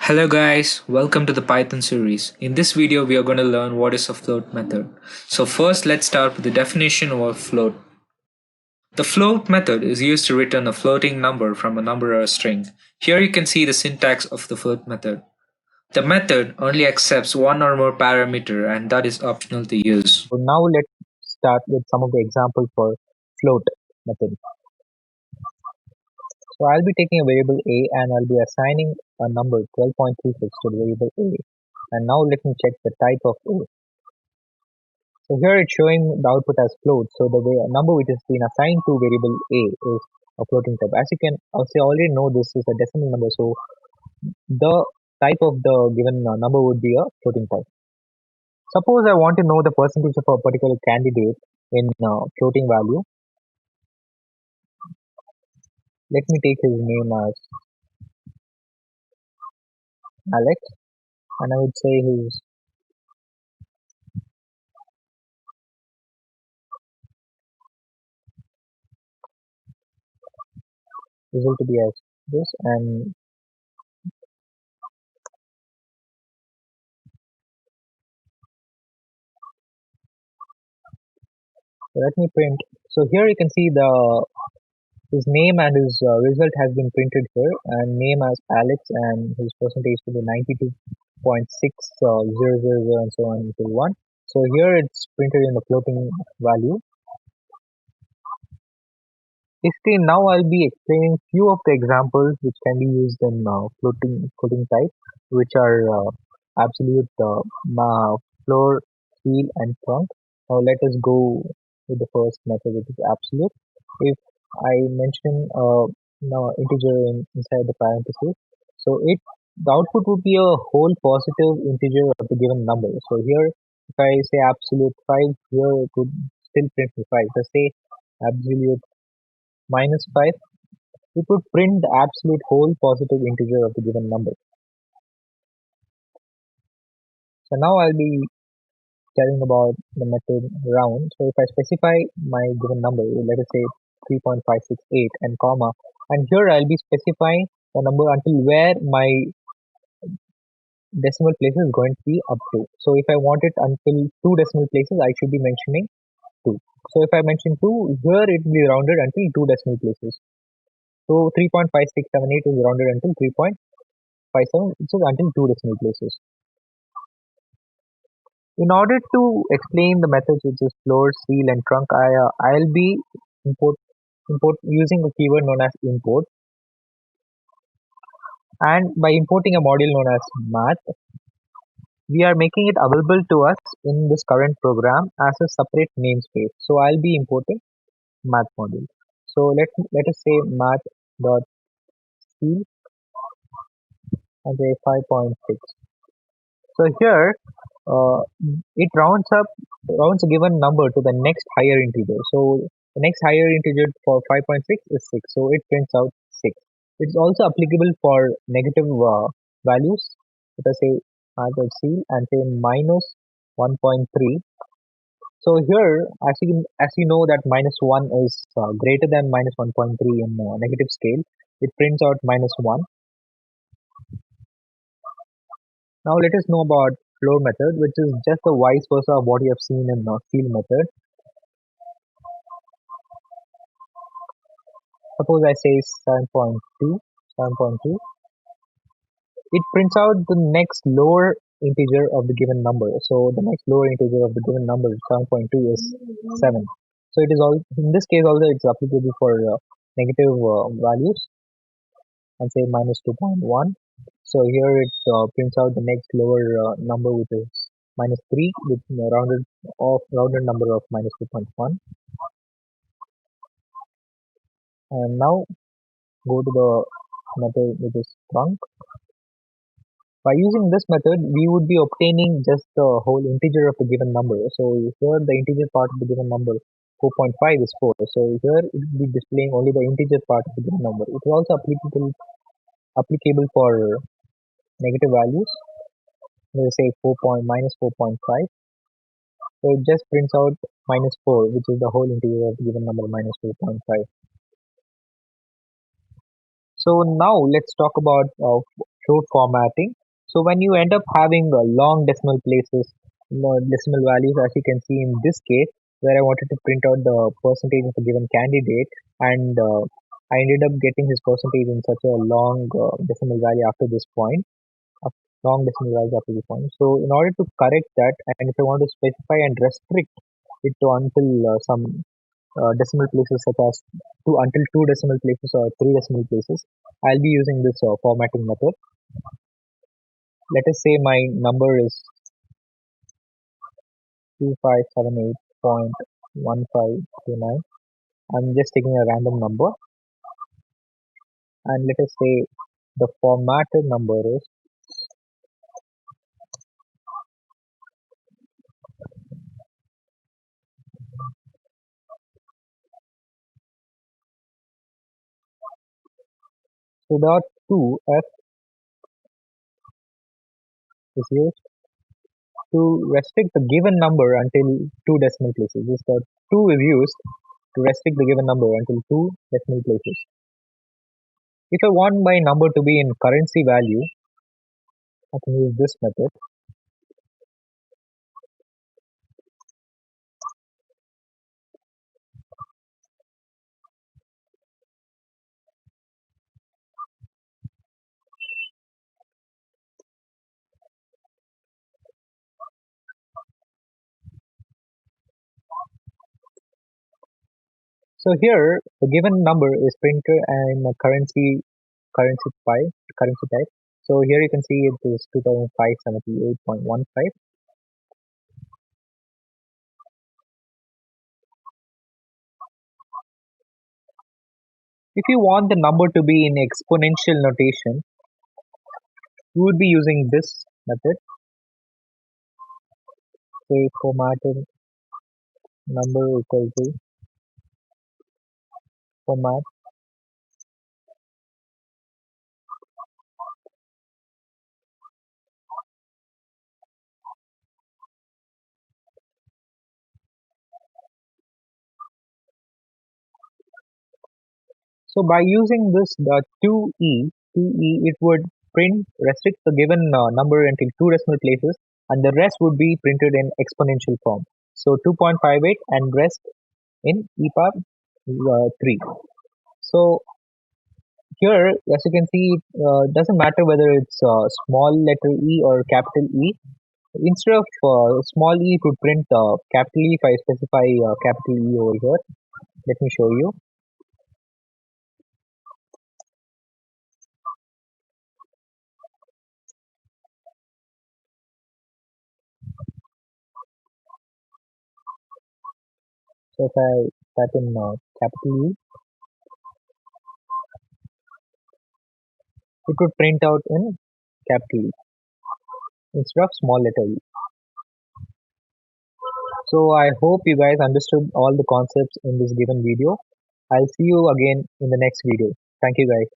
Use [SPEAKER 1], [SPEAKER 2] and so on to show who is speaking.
[SPEAKER 1] Hello guys, welcome to the Python series. In this video, we are going to learn what is a float method. So first, let's start with the definition of a float. The float method is used to return a floating number from a number or a string. Here you can see the syntax of the float method. The method only accepts one or more parameter and that is optional to use.
[SPEAKER 2] So now let's start with some of the examples for float method. So I'll be taking a variable a and I'll be assigning a number 12.36 to the variable a. And now let me check the type of a. So here it's showing the output as float. So the number which has been assigned to variable a is a floating type. As you can already know, this is a decimal number. So the type of the given number would be a floating type. Suppose I want to know the percentage of a particular candidate in floating value. Let me take his name as Alex, and I would say his result to be as this. And let me print. So here you can see his name and his result has been printed here, and name as Alex, and his percentage to be 92.6000 and so on until 1. So here it's printed in the floating value. Basically, now I'll be explaining few of the examples which can be used in floating type, which are absolute, floor, seal, and trunk. Now let us go with the first method, which is absolute. If I mention integer inside the parentheses, so the output would be a whole positive integer of the given number. So here, if I say absolute 5, here it would still print me 5. If I say absolute -5, it would print the absolute whole positive integer of the given number. So now I'll be telling about the method round. So if I specify my given number, let us say 3.568 and comma, and here I'll be specifying the number until where my decimal place is going to be up to. So if I want it until 2 decimal places, I should be mentioning 2. So if I mention 2, here it will be rounded until 2 decimal places. So 3.5678 is rounded until 3.57, which is until 2 decimal places. In order to explain the methods which is floor, seal, and trunk, I'll be import using a keyword known as import. And by importing a module known as math, we are making it available to us in this current program as a separate namespace. So I'll be importing math module. So let us say math dot seal and say 5.6. So here it rounds a given number to the next higher integer. So the next higher integer for 5.6 is 6. So it prints out 6. It's also applicable for negative values. Let us say either C and say -1.3. So here, as you know that -1 is greater than -1.3 in negative scale, it prints out -1. Now let us know about floor method, which is just the vice versa of what you have seen in seal method. Suppose I say 7.2, it prints out the next lower integer of the given number. So the next lower integer of the given number, 7.2, is 7. So it is all, in this case also it's applicable for negative values, and say -2.1. So here it prints out the next lower number, which is -3, with rounded number of -2.1. And now go to the method which is trunk. By using this method, we would be obtaining just the whole integer of the given number. So here the integer part of the given number 4.5 is 4. So here it will be displaying only the integer part of the given number. It is also applicable for negative values. Let's say -4.5. So it just prints out -4, which is the whole integer of the given number -4.5. So now let's talk about float formatting. So when you end up having long decimal places, decimal values, as you can see in this case, where I wanted to print out the percentage of a given candidate, and I ended up getting his percentage in such a long decimal value after this point, a long decimal value after this point. So in order to correct that, and if I want to specify and restrict it to until some decimal places such as until two decimal places or three decimal places, I'll be using this formatting method. Let us say my number is 2578.1529. I'm just taking a random number, and let us say the formatted number is so dot 2f is used to restrict the given number until two decimal places. This dot 2 is used to restrict the given number until two decimal places. If I want my number to be in currency value, I can use this method. So here the given number is printed in a currency type. So here you can see it is 2578.15. If you want the number to be in exponential notation, you would be using this method. Say formatted number equal to format. So by using this 2e, it would restrict the given number until two decimal places, and the rest would be printed in exponential form. So 2.58 and rest in e power 3. So here, as you can see, it doesn't matter whether it's small letter e or capital E. Instead of small e, it would print capital E if I specify capital E over here. Let me show you. So if I type in capital E, it would print out in capital E instead of small letter e. So I hope you guys understood all the concepts in this given video. I'll see you again in the next video. Thank you guys.